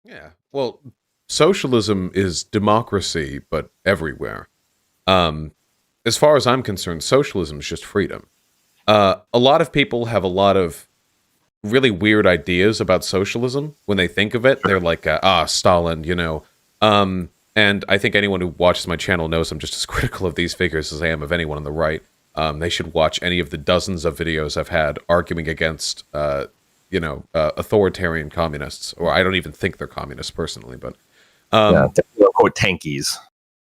Yeah. Well, socialism is democracy, but everywhere. Um, as far as I'm concerned, socialism is just freedom. A lot of people have a lot of really weird ideas about socialism when they think of it. They're like, Stalin, you know. And I think anyone who watches my channel knows I'm just as critical of these figures as I am of anyone on the right. They should watch any of the dozens of videos I've had arguing against, authoritarian communists. Or I don't even think they're communists personally, but Yeah, quote tankies.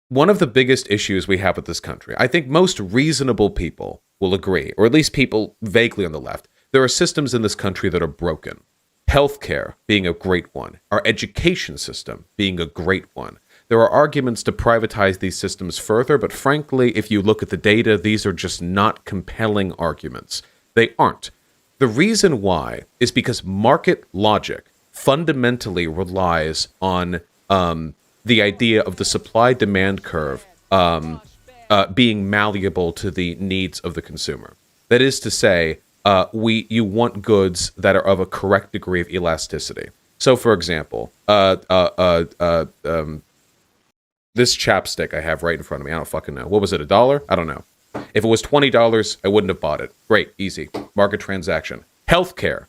one of the biggest issues we have with this country, I think most reasonable people will agree, or at least people vaguely on the left, there are systems in this country that are broken. Healthcare being a great one, our education system being a great one. There are arguments to privatize these systems further, but frankly, if you look at the data, these are just not compelling arguments. They aren't. The reason why is because market logic fundamentally relies on the idea of the supply-demand curve being malleable to the needs of the consumer. That is to say, you want goods that are of a correct degree of elasticity. So, for example, this chapstick I have right in front of me, I don't fucking know. What was it, $1? I don't know. If it was $20, I wouldn't have bought it. Great, easy. Market transaction. Healthcare.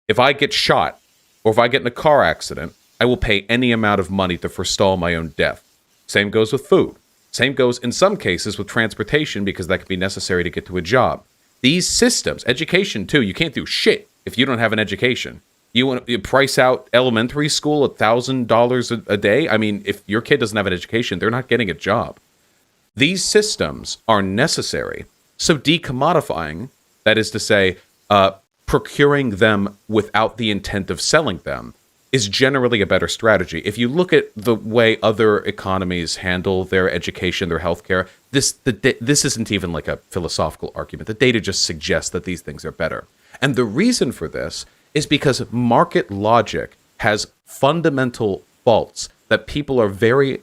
If I get shot, or if I get in a car accident, I will pay any amount of money to forestall my own death. Same goes with food. Same goes, in some cases, with transportation, because that can be necessary to get to a job. These systems, education too, you can't do shit if you don't have an education. You want to price out elementary school $1,000 a day? I mean, if your kid doesn't have an education, they're not getting a job. These systems are necessary. So decommodifying, that is to say, procuring them without the intent of selling them, is generally a better strategy. If you look at the way other economies handle their education, their healthcare, this isn't even like a philosophical argument. The data just suggests that these things are better. And the reason for this is because market logic has fundamental faults that people are very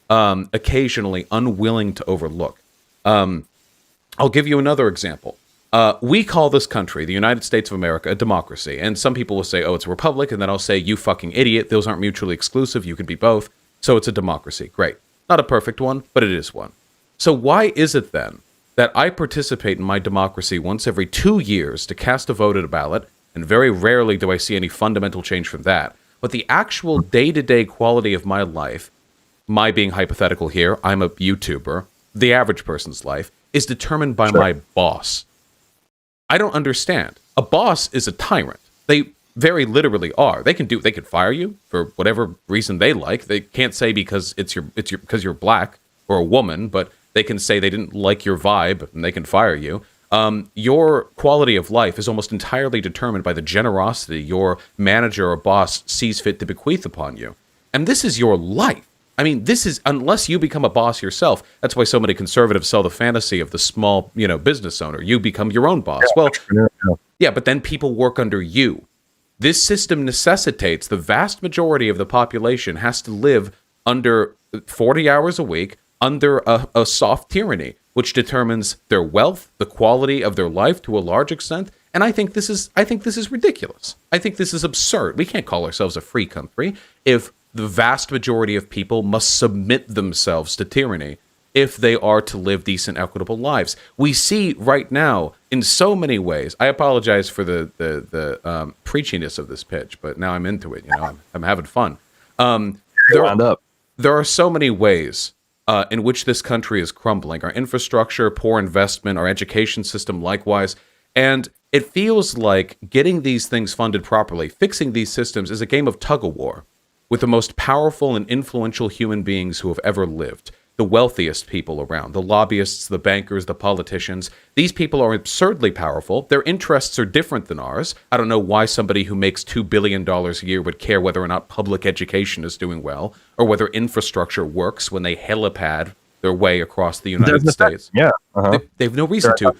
occasionally unwilling to overlook. I'll give you another example. We call this country, the United States of America, a democracy. And some people will say, oh, it's a republic. And then I'll say, you fucking idiot. Those aren't mutually exclusive. You can be both. So it's a democracy. Great. Not a perfect one, but it is one. So why is it then that I participate in my democracy once every 2 years to cast a vote at a ballot, and very rarely do I see any fundamental change from that, but the actual day-to-day quality of my life, my being hypothetical here, I'm a YouTuber, the average person's life, is determined by my boss. I don't understand. A boss is a tyrant. They very literally are. They can fire you for whatever reason they like. They can't say because because you're black or a woman, but they can say they didn't like your vibe and they can fire you. Your quality of life is almost entirely determined by the generosity your manager or boss sees fit to bequeath upon you. And this is your life. I mean, this is, unless you become a boss yourself, that's why so many conservatives sell the fantasy of the small, business owner. You become your own boss. Well, yeah, but then people work under you. This system necessitates the vast majority of the population has to live under 40 hours a week under a soft tyranny, which determines their wealth, the quality of their life to a large extent. And I think this is ridiculous. I think this is absurd. We can't call ourselves a free country if the vast majority of people must submit themselves to tyranny if they are to live decent, equitable lives. We see right now, in so many ways, I apologize for the preachiness of this pitch, but now I'm into it. I'm having fun. There are so many ways in which this country is crumbling. Our infrastructure, poor investment, our education system likewise. And it feels like getting these things funded properly, fixing these systems, is a game of tug-of-war with the most powerful and influential human beings who have ever lived, the wealthiest people around, the lobbyists, the bankers, the politicians. These people are absurdly powerful. Their interests are different than ours. I don't know why somebody who makes $2 billion a year would care whether or not public education is doing well, or whether infrastructure works when they helipad their way across the United States. Yeah. They have no reason to.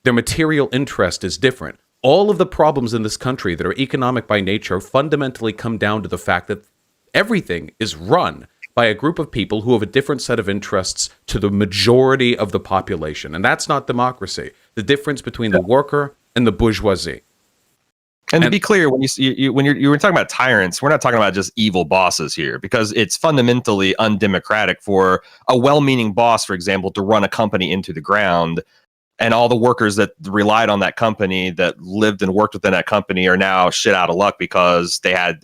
Their material interest is different. All of the problems in this country that are economic by nature fundamentally come down to the fact that everything is run by a group of people who have a different set of interests to the majority of the population. And that's not democracy. The difference between the worker and the bourgeoisie. And to be clear, when you were talking about tyrants, we're not talking about just evil bosses here, because it's fundamentally undemocratic for a well-meaning boss, for example, to run a company into the ground, and all the workers that relied on that company, that lived and worked within that company, are now shit out of luck because they had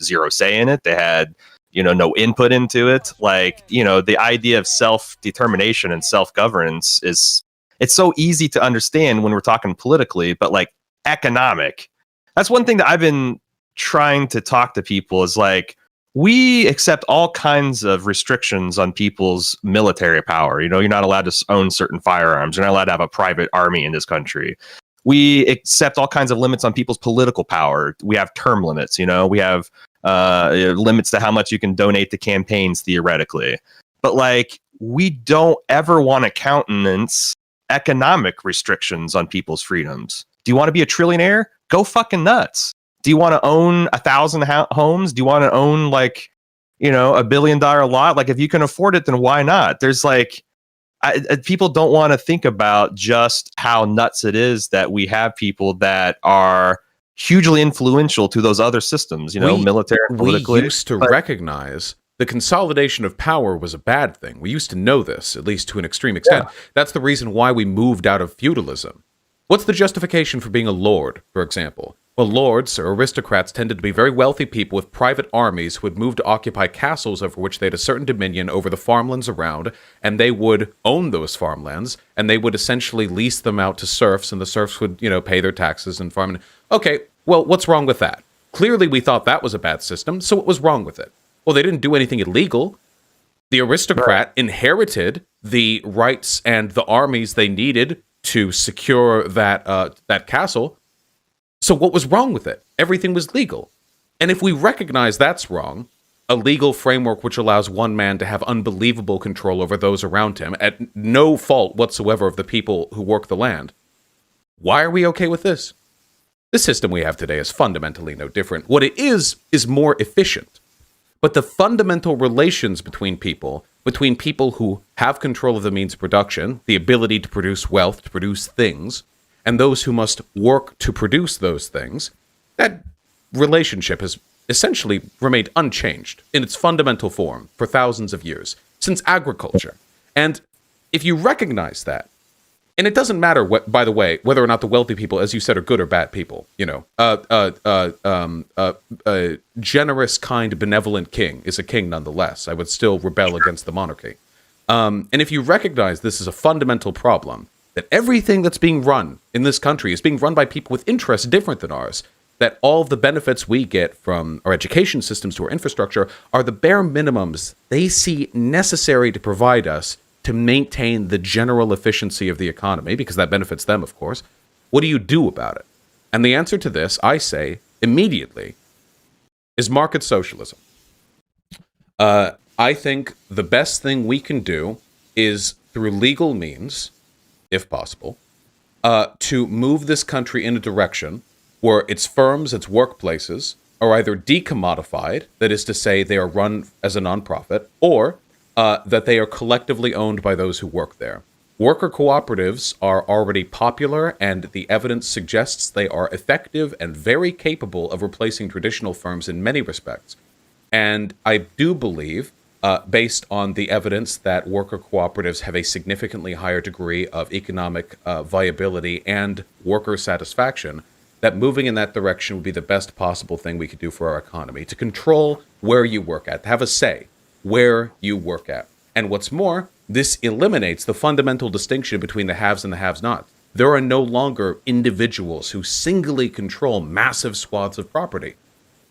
zero say in it. They had no input into it. Like, the idea of self-determination and self-governance it's so easy to understand when we're talking politically, but like economic. That's one thing that I've been trying to talk to people is like, we accept all kinds of restrictions on people's military power. You're not allowed to own certain firearms. You're not allowed to have a private army in this country. We accept all kinds of limits on people's political power. We have term limits, we have limits to how much you can donate to campaigns theoretically. But like, we don't ever want to countenance economic restrictions on people's freedoms. Do you want to be a trillionaire? Go fucking nuts. Do you want to own 1,000 homes? Do you want to own like, $1 billion lot? Like, if you can afford it, then why not? There's like, people don't want to think about just how nuts it is that we have people that are hugely influential to those other systems, military, politically. We used to recognize the consolidation of power was a bad thing. We used to know this, at least to an extreme extent. Yeah. That's the reason why we moved out of feudalism. What's the justification for being a lord, for example? Well, lords or aristocrats tended to be very wealthy people with private armies who would move to occupy castles over which they had a certain dominion over the farmlands around, and they would own those farmlands, and they would essentially lease them out to serfs, and the serfs would, pay their taxes and farm. Okay, well, what's wrong with that? Clearly, we thought that was a bad system, so what was wrong with it? Well, they didn't do anything illegal. The aristocrat inherited the rights and the armies they needed to secure that castle. So what was wrong with it? Everything was legal. And if we recognize that's wrong, a legal framework which allows one man to have unbelievable control over those around him at no fault whatsoever of the people who work the land, why are we okay with this? The system we have today is fundamentally no different. What it is more efficient. But the fundamental relations between people who have control of the means of production, the ability to produce wealth, to produce things, and those who must work to produce those things, that relationship has essentially remained unchanged in its fundamental form for thousands of years, since agriculture. And if you recognize that, and it doesn't matter, by the way, whether or not the wealthy people, as you said, are good or bad people, a generous, kind, benevolent king is a king nonetheless. I would still rebel against the monarchy. And if you recognize this is a fundamental problem, that everything that's being run in this country is being run by people with interests different than ours, that all of the benefits we get from our education systems to our infrastructure are the bare minimums they see necessary to provide us to maintain the general efficiency of the economy, because that benefits them, of course. What do you do about it? And the answer to this, I say, immediately, is market socialism. I think the best thing we can do is, through legal means, if possible, to move this country in a direction where its firms, its workplaces, are either decommodified, that is to say, they are run as a nonprofit, or that they are collectively owned by those who work there. Worker cooperatives are already popular, and the evidence suggests they are effective and very capable of replacing traditional firms in many respects. And I do believe, based on the evidence, that worker cooperatives have a significantly higher degree of economic viability and worker satisfaction, that moving in that direction would be the best possible thing we could do for our economy, to control where you work at, to have a say where you work at. And what's more, this eliminates the fundamental distinction between the haves and the have-nots. There are no longer individuals who singly control massive swaths of property.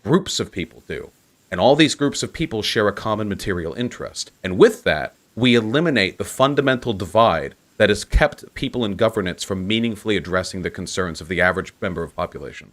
Groups of people do. And all these groups of people share a common material interest. And with that, we eliminate the fundamental divide that has kept people in governance from meaningfully addressing the concerns of the average member of population.